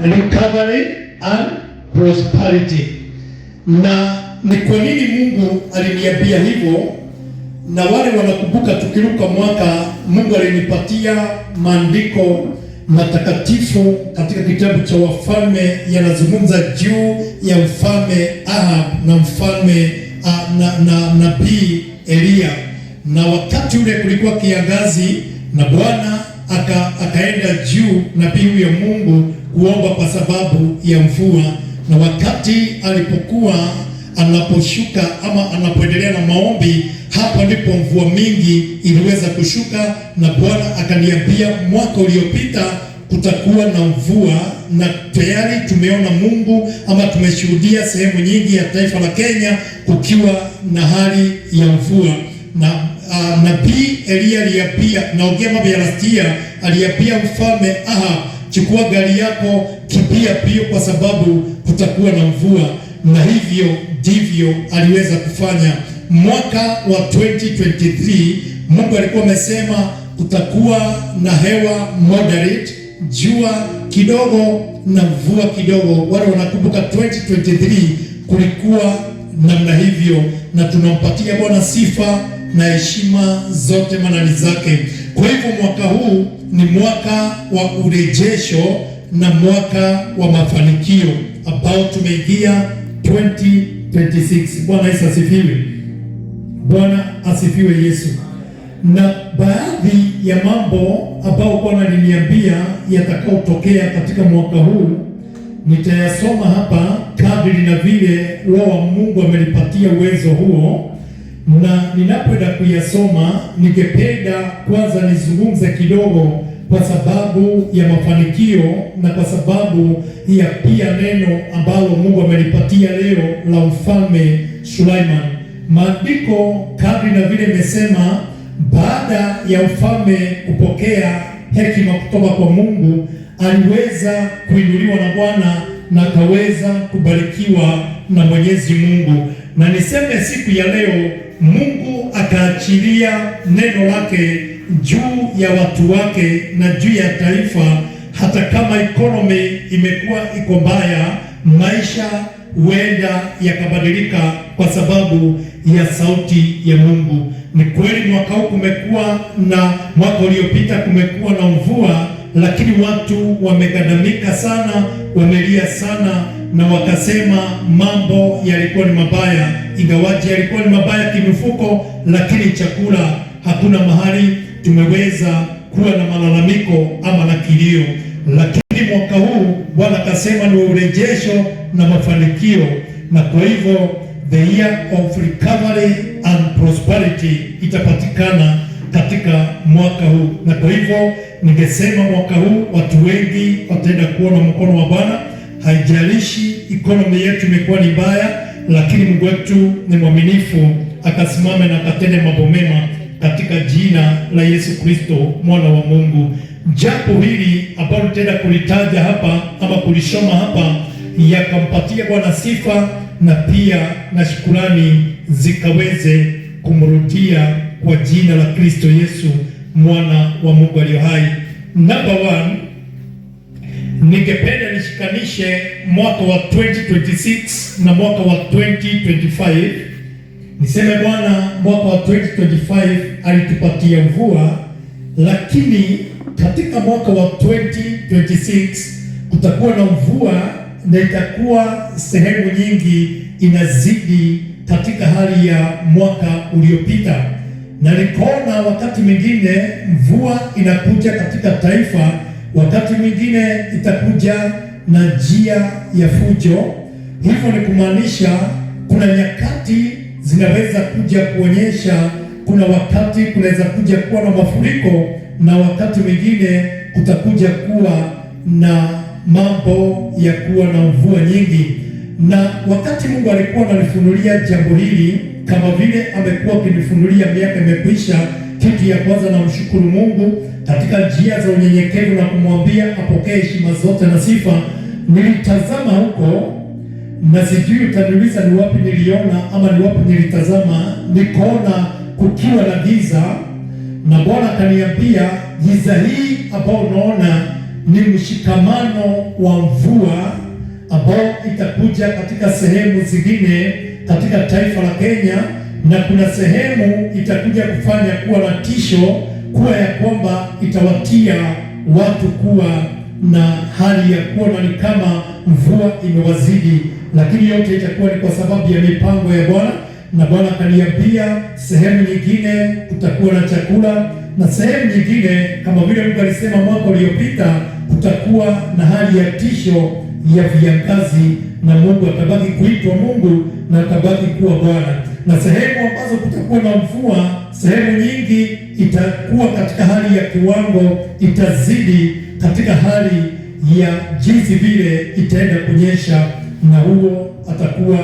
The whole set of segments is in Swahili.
recovery and prosperity. Na ni kwa nini Mungu aliniambia hivyo? Na wale wanakumbuka tukiruka mwaka, Mungu alinipatia maandiko matakatifu katika kitabu cha Wafalme, yanazungumza juu ya mfalme Ahab na mfalme na nabii Elia. Na wakati ule kulikuwa kiangazi, na Bwana akaenda juu nabii huyo Mungu kuomba kwa sababu ya mvua. Na wakati alipokuwa anaposhuka ama anapoendelea na maombi, hapa ndipo mvua mingi iliweza kushuka, na Bwana akaniambia mwaka uliopita kutakuwa na mvua, na tayari tumeona Mungu ama tumeshuhudia sehemu nyingi ya taifa la Kenya kukiwa na hali ya mvua. Na nabii Elia aliapia, naongea mambo ya rastia, aliapia mfalme Ahab, chukua gari yako, kimbia pio kwa sababu kutakuwa na mvua. Na hivyo ndivyo aliweza kufanya. Mwaka wa 2023 Mungu alikuwa amesema kutakuwa na hewa moderate, jua kidogo na mvua kidogo. Wale wanakumbuka 2023 kulikuwa namna hivyo, na tunampatia Bwana sifa na heshima zote manani zake. Kwa hivyo mwaka huu ni mwaka wa urejesho na mwaka wa mafanikio ambao tumeingia 2026. Bwana Yesu asifiwe. Bwana asifiwe Yesu. Na baadhi ya mambo ambao Bwana aliniambia yatakayotokea katika mwaka huu nitayasoma hapa kadri na vile Roho wa Mungu amenipatia uwezo huo. Na ninapoenda kuyasoma, ningependa kwanza nizungumze kidogo kwa sababu ya mafanikio na kwa sababu ya pia neno ambalo Mungu amenipatia leo la mfalme Suleiman. Maandiko kadri na vile imesema, baada ya mfalme kupokea hekima kutoka kwa Mungu, aliweza kuinuliwa na Bwana na akaweza kubarikiwa na Mwenyezi Mungu. Na niseme siku ya leo Mungu akaachilia neno lake juu ya watu wake na juu ya taifa. Hata kama economy imekuwa iko mbaya, maisha huenda yakabadilika kwa sababu ya sauti ya Mungu. Ni kweli mwaka huu kumekuwa na, mwaka uliopita kumekuwa na mvua, lakini watu wamegadamika sana, wamelia sana, na wakasema mambo yalikuwa ni mabaya. Ingawaje yalikuwa ni mabaya kimfuko, lakini chakula hakuna mahali tumeweza kuwa na malalamiko ama na kilio. Lakini mwaka huu Bwana akasema ni urejesho na mafanikio, na kwa hivyo the year of recovery and prosperity itapatikana katika mwaka huu. Na kwa hivyo ningesema mwaka huu watu wengi wataenda kuona mkono wa Bwana. Haijalishi economy yetu imekuwa ni mbaya, lakini Mungu wetu ni mwaminifu, akasimame na akatende mambo mema katika jina la Yesu Kristo mwana wa Mungu. Japo hili ambalo tutaenda kulitaja hapa ama kulisoma hapa, yakampatia Bwana sifa na pia na shukrani zikaweze kumrudia kwa jina la Kristo Yesu mwana wa Mungu aliye hai. Number one, ningependa nishikanishe mwaka wa 2026 na mwaka wa 2025. Niseme Bwana mwaka wa 2025 alitupatia mvua, lakini katika mwaka wa 2026 kutakuwa na mvua na itakuwa sehemu nyingi inazidi katika hali ya mwaka uliopita. Na nikaona wakati mwingine mvua inakuja katika taifa, wakati mwingine itakuja na njia ya fujo. Hivyo ni kumaanisha kuna nyakati zinaweza kuja kuonyesha, kuna wakati kunaweza kuja kuwa na mafuriko, na wakati mwingine kutakuja kuwa na mambo ya kuwa na mvua nyingi. Na wakati Mungu alikuwa ananifunulia jambo hili, kama vile amekuwa akinifunulia miaka imekwisha, kitu ya kwanza na mshukuru Mungu katika njia za unyenyekevu na kumwambia apokee heshima zote na sifa. Nilitazama huko na sijui utaniuliza ni wapi niliona ama ni wapi nilitazama. Nikaona kukiwa na giza, na Bwana akaniambia giza hii ambao unaona ni mshikamano wa mvua ambao itakuja katika sehemu zingine katika taifa la Kenya, na kuna sehemu itakuja kufanya kuwa na tisho, kuwa ya kwamba itawatia watu kuwa na hali ya kuona ni kama mvua imewazidi, lakini yote itakuwa ni kwa sababu ya mipango ya Bwana. Na Bwana akaniambia sehemu nyingine kutakuwa na chakula, na sehemu nyingine kama vile Mungu alisema mwaka uliopita kutakuwa na hali ya tisho ya viangazi, na Mungu atabaki kuitwa Mungu na atabaki kuwa Bwana. Na sehemu ambazo kutakuwa na mvua, sehemu nyingi itakuwa katika hali ya kiwango, itazidi katika hali ya jinsi vile itaenda kunyesha, na huo atakuwa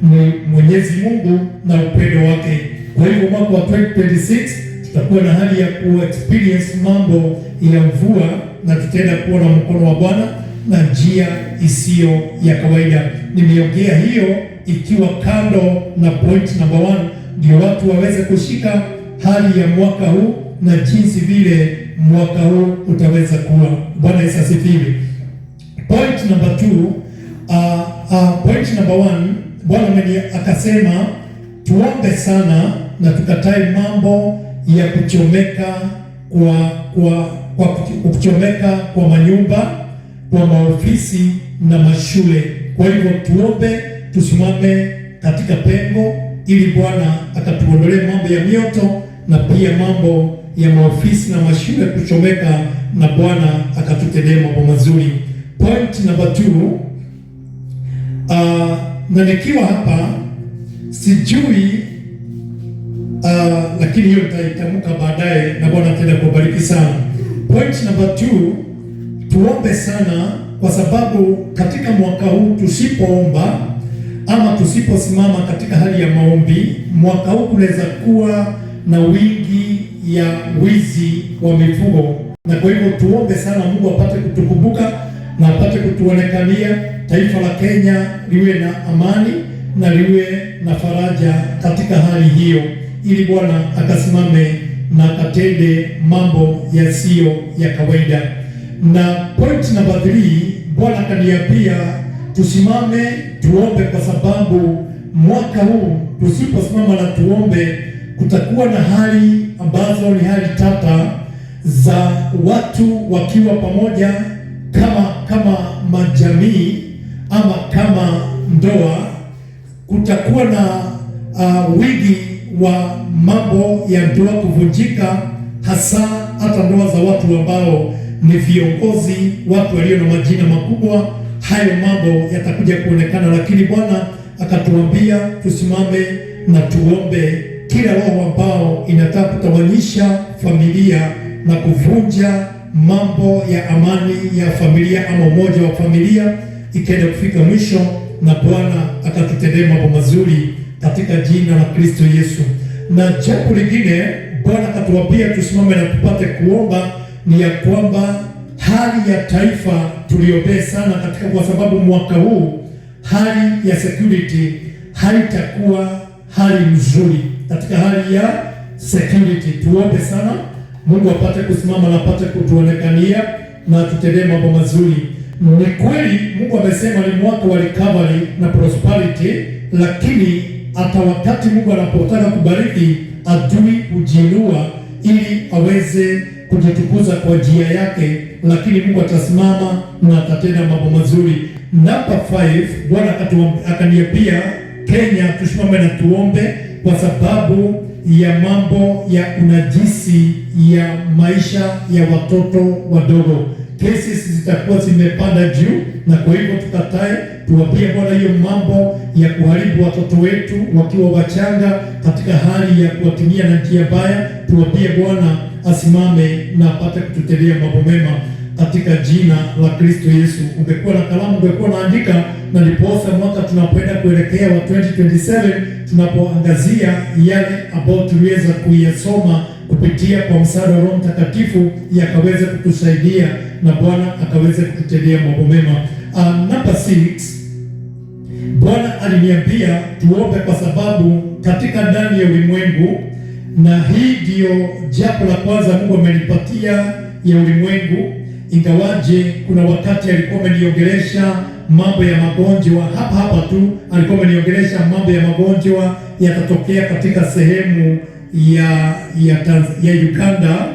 ni Mwenyezi Mungu na upendo wake. Kwa hivyo mwaka wa 2026 tutakuwa na hali ya experience mambo ya mvua, na tutaenda kuona mkono wa Bwana na njia isiyo ya kawaida. Nimeongea hiyo ikiwa kando na point number 1, ndio watu waweze kushika hali ya mwaka huu na jinsi vile mwaka huu utaweza kuwa. Bwana Yesu asifiwe. Point number 2, point number 1, Bwana mwenye akasema tuombe sana na tukatae mambo ya kuchomeka kuchomeka kwa manyumba, kwa maofisi na mashule. Kwa hivyo tuombe, tusimame katika pengo ili Bwana akatuondolee mambo ya mioto na pia mambo ya maofisi na mashule kuchomeka, na Bwana akatutendea mambo mazuri. Point number 2, na nikiwa hapa sijui lakini hiyo nitaitamka baadaye, na Bwana atenda kubariki sana. Point number 2, tuombe sana, kwa sababu katika mwaka huu tusipoomba ama tusiposimama katika hali ya maombi, mwaka huu kunaweza kuwa na wingi ya wizi wa mifugo. Na kwa hivyo tuombe sana Mungu apate kutukumbuka na apate kutuonekania, taifa la Kenya liwe na amani na liwe na faraja katika hali hiyo, ili Bwana akasimame na akatende mambo yasiyo ya kawaida. Na point number 3, Bwana akaniambia tusimame tuombe, kwa sababu mwaka huu tusiposimama na tuombe, kutakuwa na hali ambazo ni hali tata za watu wakiwa pamoja kama majamii ama kama ndoa. Kutakuwa na wingi wa mambo ya ndoa kuvunjika, hasa hata ndoa za watu ambao ni viongozi, watu walio na majina makubwa. Hayo mambo yatakuja kuonekana, lakini Bwana akatuambia tusimame na tuombe kila roho ambao inataka kutawanyisha familia na kuvunja mambo ya amani ya familia ama umoja wa familia ikaenda kufika mwisho, na Bwana akatutendea mambo mazuri katika jina la Kristo Yesu. Na jambo lingine Bwana akatuambia tusimame na tupate kuomba ni ya kwamba hali ya taifa tuliombee sana katika, kwa sababu mwaka huu hali ya security haitakuwa hali nzuri. Katika hali ya security tuombe sana Mungu apate kusimama na apate kutuonekania na tutendee mambo mazuri. Ni kweli Mungu amesema ni mwaka wa recovery na prosperity, lakini hata wakati Mungu anapotaka kubariki, adui hujiinua ili aweze kujitukuza kwa njia yake, lakini Mungu atasimama na atatenda mambo mazuri. Number 5, Bwana akaniambia Kenya tusimame na tuombe, kwa sababu ya mambo ya unajisi ya maisha ya watoto wadogo. Cases zitakuwa zimepanda juu, na kwa hivyo tukatae, tuwapie Bwana hiyo mambo ya kuharibu watoto wetu wakiwa wachanga katika hali ya kuwatumia na njia mbaya. Tuwapie Bwana asimame na apate kututendea mambo mema katika jina la Kristo Yesu. Ungekuwa na kalamu, ungekuwa naandika, na ndiposa mwaka tunapoenda kuelekea wa 2027 tunapoangazia yale ambayo tuliweza kuyasoma kupitia kwa msaada wa Roho Mtakatifu yakaweza kutusaidia na Bwana akaweza kututendea mambo mema. Number 6, Bwana aliniambia tuombe, kwa sababu katika ndani ya ulimwengu, na hii ndio jambo la kwanza Mungu amenipatia ya ulimwengu, ingawaje kuna wakati alikuwa ameniongelesha mambo ya magonjwa hapa tu, alikuwa ameniongelesha mambo ya magonjwa yatatokea katika sehemu ya Uganda,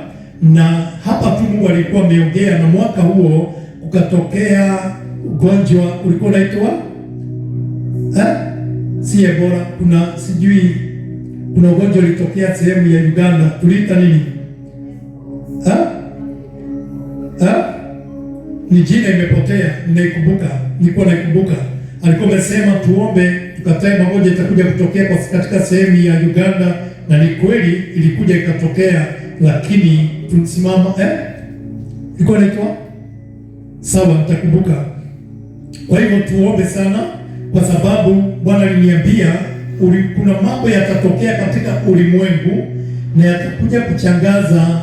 na hapa tu Mungu alikuwa ameongea, na mwaka huo ukatokea ugonjwa ulikuwa unaitwa si Ebola, kuna ugonjwa ulitokea sehemu ya Uganda, tuliita nini? Ni jina imepotea, nilikuwa naikumbuka. Alikuwa amesema tuombe tukatae magonjwa itakuja kutokea katika sehemu ya Uganda, na ni kweli ilikuja ikatokea, lakini tulisimama ilikuwa inaitwa sawa, nitakumbuka. Kwa hivyo tuombe sana, kwa sababu Bwana aliniambia kuna mambo yatatokea katika ulimwengu na yatakuja kuchangaza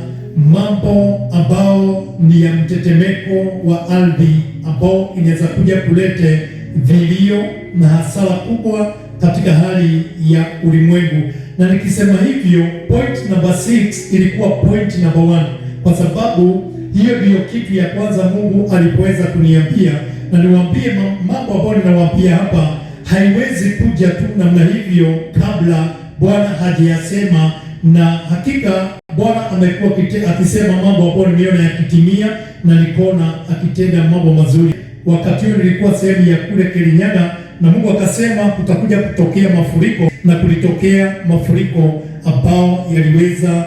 mambo ambao ni ya mtetemeko wa ardhi, ambao inaweza kuja kulete vilio na hasara kubwa katika hali ya ulimwengu. Na nikisema hivyo, point number 6 ilikuwa point number 1, kwa sababu hiyo ndiyo kitu ya kwanza Mungu alipoweza kuniambia. Na niwaambie mambo ambayo ninawaambia hapa haiwezi kuja tu namna hivyo kabla Bwana hajayasema, na hakika Bwana amekuwa akisema mambo ambayo nimeona yakitimia na nikaona akitenda mambo mazuri. Wakati huo nilikuwa sehemu ya kule Kirinyaga, na Mungu akasema kutakuja kutokea mafuriko, na kulitokea mafuriko ambao yaliweza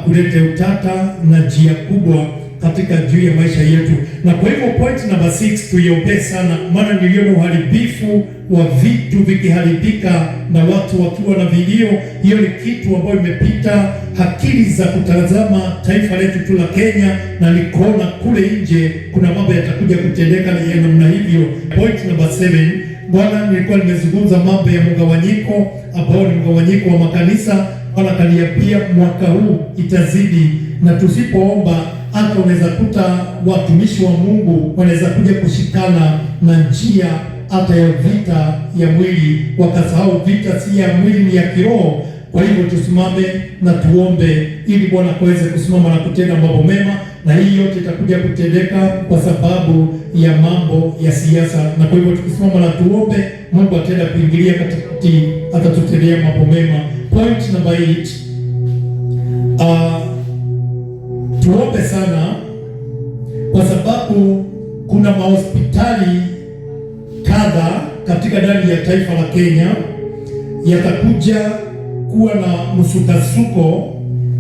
kuleta utata na njia kubwa katika juu ya maisha yetu. Na kwa hivyo point number 6 tuiombee sana, maana niliona uharibifu wa vitu vikiharibika na watu wakiwa na vilio. Hiyo ni kitu ambayo imepita akili za kutazama taifa letu tu la Kenya, na nikaona kule nje kuna mambo yatakuja kutendeka ya namna hivyo. Point number 7, Bwana, nilikuwa nimezungumza mambo ya mgawanyiko ambao ni mgawanyiko wa makanisa. Bwana kaniambia mwaka huu itazidi, na tusipoomba hata unaweza kuta watumishi wa Mungu wanaweza kuja kushikana na njia hata ya vita ya mwili, wakasahau vita si ya mwili, ni ya kiroho. Kwa hivyo tusimame na tuombe ili Bwana aweze kusimama na kutenda mambo mema, na hii yote itakuja kutendeka kwa sababu ya mambo ya siasa. Na kwa hivyo tukisimama na tuombe, Mungu ataenda kuingilia katikati, atatutendea mambo mema. Point number 8, tuombe sana, kwa sababu kuna mahospitali kadha katika ndani ya taifa la Kenya yatakuja kuwa na msukasuko,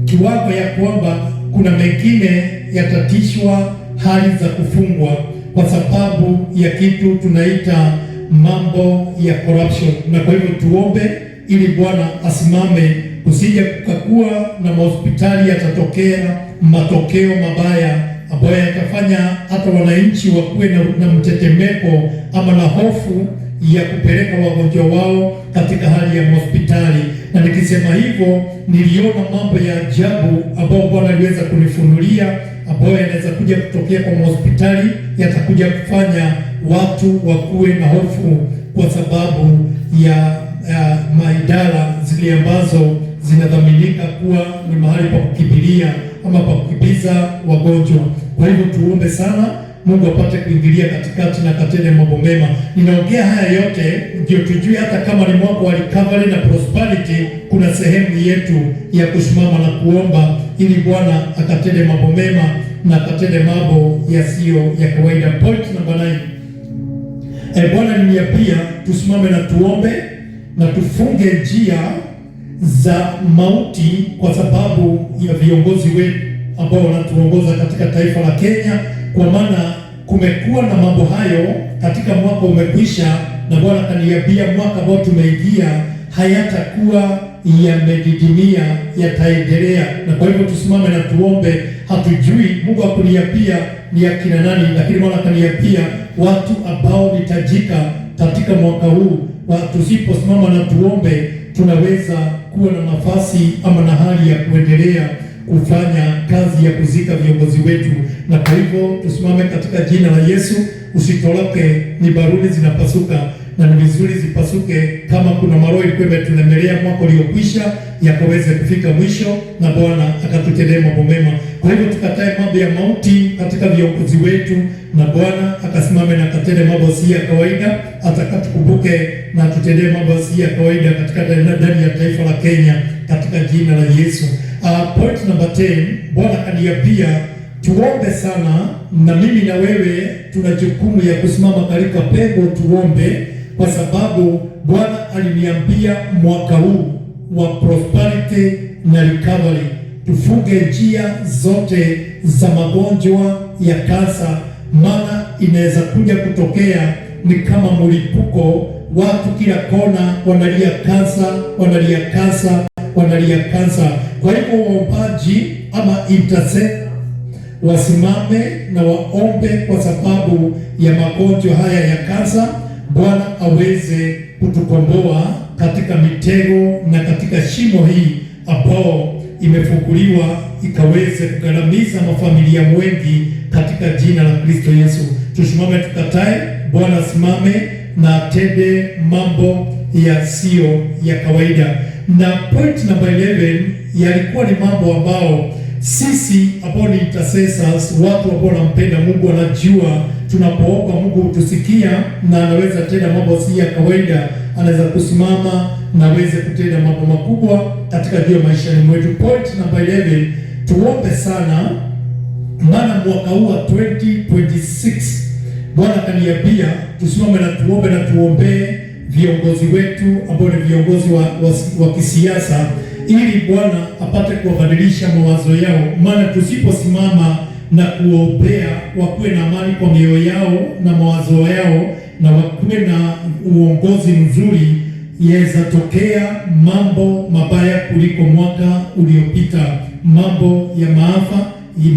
kiwango ya kwamba kuna mengine yatatishwa hali za kufungwa kwa sababu ya kitu tunaita mambo ya corruption. Na kwa hivyo tuombe ili Bwana asimame, kusija kukakuwa na mahospitali yatatokea matokeo mabaya ambayo yatafanya hata wananchi wakuwe na mtetemeko ama na hofu ya kupeleka wagonjwa wao katika hali ya hospitali. Na nikisema hivyo, niliona mambo ya ajabu ambayo Bwana aliweza kunifunulia, ambayo yanaweza kuja kutokea kwa hospitali, yatakuja kufanya watu wakuwe na hofu kwa sababu ya maidara zile ambazo zinadhaminika kuwa ni mahali pa kukimbilia ama pa kukimbiza wagonjwa. Kwa hivyo tuombe sana Mungu apate kuingilia katikati na katende mambo mema. Ninaongea haya yote ndio tujue hata kama ni mwaka wa recovery na prosperity, kuna sehemu yetu ya kusimama na kuomba ili Bwana akatende mambo mema na akatende mambo yasiyo ya kawaida. Point number 9. Bwana aliniambia tusimame na tuombe na tufunge njia za mauti kwa sababu ya viongozi wetu ambao wanatuongoza katika taifa la Kenya, kwa maana kumekuwa na mambo hayo katika mwaka umekwisha, na Bwana kaniambia mwaka ambao tumeingia hayatakuwa yamedidimia, yataendelea. Na kwa hivyo tusimame na tuombe. Hatujui Mungu akuniambia ni akina nani, lakini Bwana kaniambia watu ambao nitajika katika mwaka huu, tusiposimama na tuombe tunaweza kuwa na nafasi ama na hali ya kuendelea kufanya kazi ya kuzika viongozi wetu. Na kwa hivyo tusimame katika jina la Yesu, usitoroke, ni baruni zinapasuka. na ni vizuri zipasuke. Kama kuna maroho ilikuwa imetulemelea mwaka uliokwisha, yakaweze kufika mwisho na Bwana akatutendee mambo mema. Kwa hivyo tukatae mambo ya mauti katika viongozi wetu, na Bwana akasimame na akatende mambo si ya kawaida, atakatukumbuke na tutendee mambo si ya kawaida katika ndani ya taifa la Kenya katika jina la Yesu. Point number 10, Bwana kaniambia tuombe sana, na mimi na wewe tuna jukumu ya kusimama katika pengo tuombe, kwa sababu Bwana aliniambia mwaka huu wa prosperity na recovery tufunge njia zote za magonjwa ya kansa, maana inaweza kuja kutokea ni kama mlipuko. Watu kila kona wanalia kansa, wanalia kansa, wanalia kansa. Kwa hivyo waombaji ama intercessors wasimame na waombe kwa sababu ya magonjwa haya ya kansa. Bwana aweze kutukomboa katika mitego na katika shimo hii ambao imefunguliwa ikaweze kugandamiza mafamilia wengi katika jina la Kristo Yesu. Tusimame tukatae, Bwana asimame na atende mambo yasiyo ya kawaida. Na point number 11 yalikuwa ni mambo ambao sisi ambao ni intercessors, watu ambao wanampenda Mungu, wanajua tunapoomba Mungu hutusikia na anaweza tenda mambo si ya kawaida, anaweza kusimama na aweze kutenda mambo makubwa katika juu ya maisha mwetu. Point number 11, tuombe sana, maana mwaka huu wa 2026 Bwana kaniambia tusimame na tuombe na tuombee viongozi wetu ambao ni viongozi wa kisiasa, ili Bwana apate kuwabadilisha mawazo yao. Maana tusiposimama na kuombea wakuwe na amani kwa mioyo yao na mawazo yao, na wakuwe na uongozi mzuri, yaweza tokea mambo mabaya kuliko mwaka uliopita. Mambo ya maafa,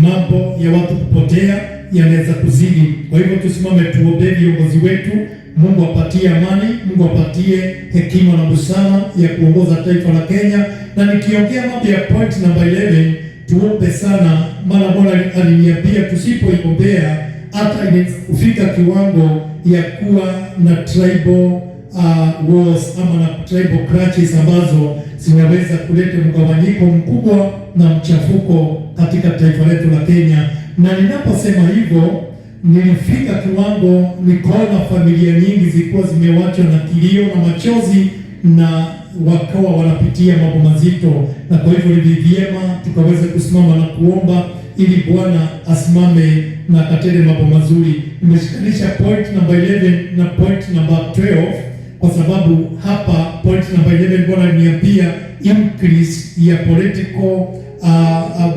mambo ya watu kupotea yanaweza kuzidi. Kwa hivyo tusimame tuombee viongozi wetu. Mungu apatie amani, Mungu apatie hekima na busara ya kuongoza taifa la Kenya. Na nikiongea mambo ya point number 11, tuombe sana, maana Bwana aliniambia tusipoiombea hata kufika kiwango ya kuwa na tribal wars ama na tribal clashes ambazo zinaweza kuleta mgawanyiko mkubwa na mchafuko katika taifa letu la Kenya. Na ninaposema hivyo, nilifika kiwango nikaona familia nyingi zilikuwa zimewachwa na kilio na machozi, na wakawa wanapitia mambo mazito, na kwa hivyo ni vyema tukaweza kusimama na kuomba ili Bwana asimame na akatende mambo mazuri. Nimeshikanisha point number 11 na point number 12 kwa sababu hapa point number 11 Bwana aliniambia increase ya political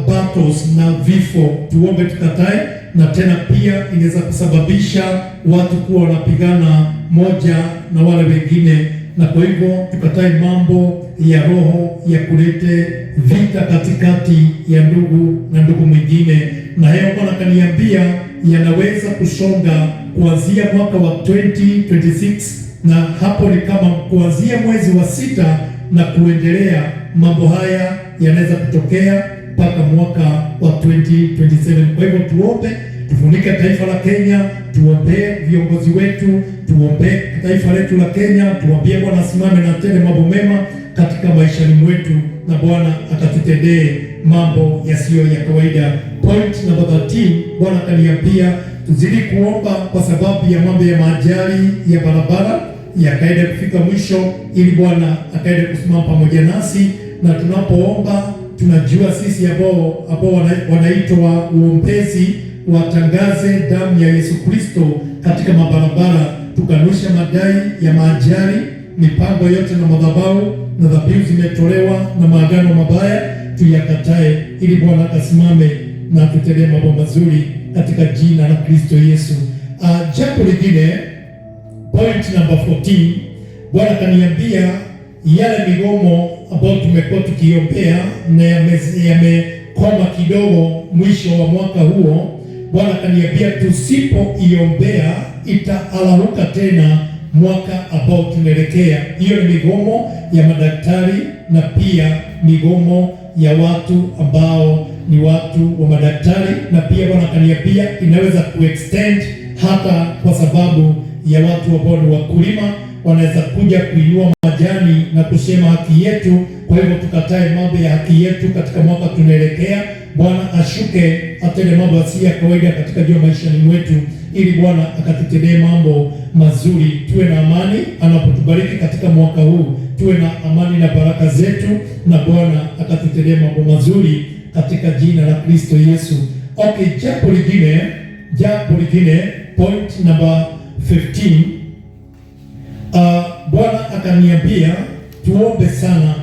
battles na vifo. Tuombe tukatae, na tena pia inaweza kusababisha watu kuwa wanapigana moja na wale wengine, na kwa hivyo tukatae mambo ya roho ya kulete vita katikati ya ndugu na ndugu mwingine. Na hayo Bwana kaniambia yanaweza kusonga kuanzia mwaka wa 2026, na hapo ni kama kuanzia mwezi wa 6 na kuendelea, mambo haya yanaweza kutokea mpaka mwaka wa 2027. Kwa hivyo tuombe, tufunike taifa la Kenya, tuombee viongozi wetu, tuombee taifa letu la Kenya, tuambie Bwana asimame na atende mambo mema katika maishani mwetu, na Bwana atatutendee mambo yasiyo ya kawaida. Point number 13, Bwana kaniambia tuzidi kuomba kwa sababu ya mambo ya maajali ya barabara yakaenda kufika mwisho, ili Bwana akaende kusimama pamoja nasi. Na tunapoomba tunajua sisi ambao wanaitwa uombezi watangaze damu ya Yesu Kristo katika mabarabara, tukanusha madai ya maajali, mipango yote na madhabahu na dhabihu zimetolewa na maagano mabaya, tuyakatae ili Bwana akasimame na tutendee mambo mazuri katika jina la Kristo Yesu. Jambo lingine, point number 14, Bwana kaniambia yale migomo ambayo tumekuwa tukiombea na yamekoma kidogo mwisho wa mwaka huo, Bwana kaniambia tusipoiombea itaalaruka tena mwaka ambao tunaelekea. Hiyo ni migomo ya madaktari na pia migomo ya watu ambao ni watu wa madaktari, na pia Bwana kaniambia inaweza kuextend hata kwa sababu ya watu ambao ni wakulima wanaweza kuja kuinua majani na kusema haki yetu. Kwa hivyo tukatae mambo ya haki yetu katika mwaka tunaelekea. Bwana ashuke atende mambo yasiyo ya kawaida katika jua maishani mwetu, ili Bwana akatutendee mambo mazuri. Tuwe na amani anapotubariki katika mwaka huu, tuwe na amani na baraka zetu, na Bwana akatutendee mambo mazuri katika jina la Kristo Yesu. Okay, jambo lingine, point number 15. Bwana akaniambia tuombe sana,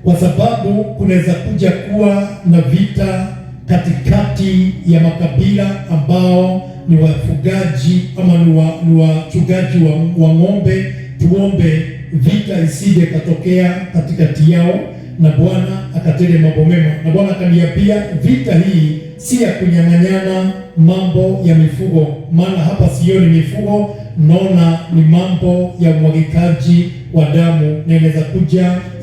kwa sababu kunaweza kuja kuwa na vita katikati ya makabila ambao ni wafugaji ama ni wachungaji wa ng'ombe. Tuombe vita isije katokea katikati yao, na Bwana akatende mambo mema. Na Bwana akaniambia vita hii si ya kunyang'anyana mambo ya mifugo, maana hapa sioni mifugo, naona ni mambo ya mwagikaji wa damu, na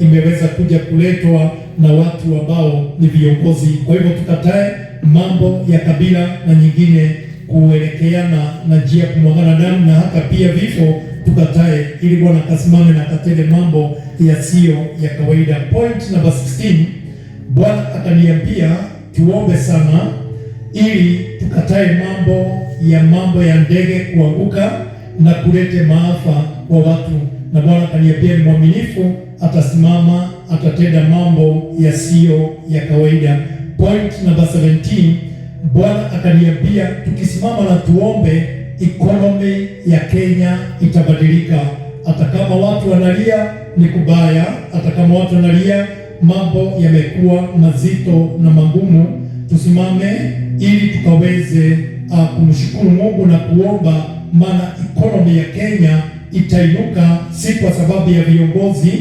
imeweza kuja kuletwa na watu ambao ni viongozi. Kwa hivyo tukatae mambo ya kabila na nyingine kuelekeana na njia kumwagana damu, na hata pia vifo tukatae, ili Bwana akasimame na akatende mambo yasiyo ya kawaida. Point number 16, Bwana akaniambia tuombe sana ili tukatae mambo ya ndege kuanguka na kulete maafa kwa watu. Na Bwana akaniambia ni mwaminifu, atasimama, atatenda mambo yasiyo ya kawaida. Point number 17, Bwana akaniambia tukisimama na tuombe, economy ya Kenya itabadilika. Hata kama watu wanalia ni kubaya, hata kama watu wanalia mambo yamekuwa mazito na magumu, tusimame ili tukaweze kumshukuru Mungu na kuomba, maana economy ya Kenya itainuka, si kwa sababu ya viongozi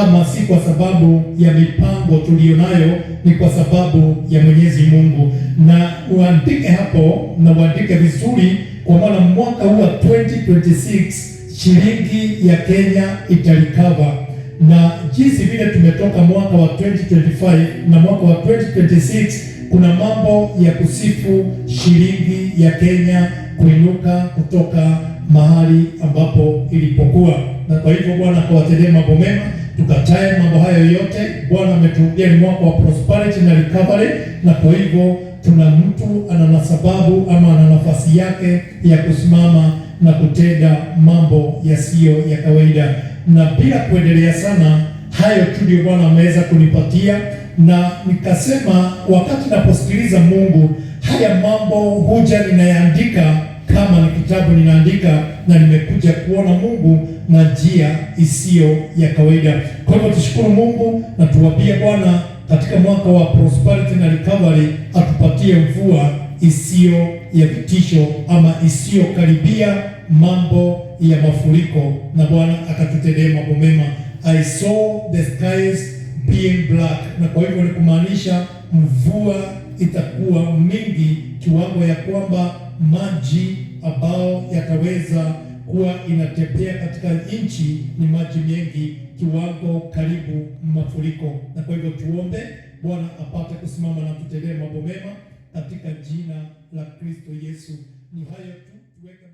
ama si kwa sababu ya mipango tulionayo, ni kwa sababu ya Mwenyezi Mungu. Na uandike hapo na uandike vizuri, kwa maana mwaka huu wa 2026 shilingi ya Kenya itarecover. Na jinsi vile tumetoka mwaka wa 2025 na mwaka wa 2026, kuna mambo ya kusifu shilingi ya Kenya kuinuka kutoka mahali ambapo ilipokuwa. Na kwa hivyo Bwana akawatendee mambo mema, tukatae mambo hayo yote. Bwana ametuambia ni mwaka wa prosperity na recovery, na kwa hivyo tuna mtu ana sababu ama ana nafasi yake ya kusimama na kutenda mambo yasiyo ya kawaida. Na bila kuendelea sana, hayo tu ndio Bwana ameweza kunipatia, na nikasema wakati naposikiliza Mungu, haya mambo huja ninayaandika kama ni kitabu ninaandika, na nimekuja kuona Mungu na njia isiyo ya kawaida. Kwa hivyo tushukuru Mungu na tuwapie Bwana katika mwaka wa prosperity na recovery atupatie mvua isiyo ya vitisho ama isiyo karibia mambo ya mafuriko, na Bwana akatutendee mambo mema. I saw the skies being black, na kwa hivyo ni kumaanisha mvua itakuwa mingi kiwango ya kwamba maji ambao yataweza kuwa inatembea katika nchi ni maji mengi kiwango karibu mafuriko. Na kwa hivyo tuombe Bwana apate kusimama na tutendee mambo mema katika jina la Kristo Yesu. Ni hayo tu, tuweke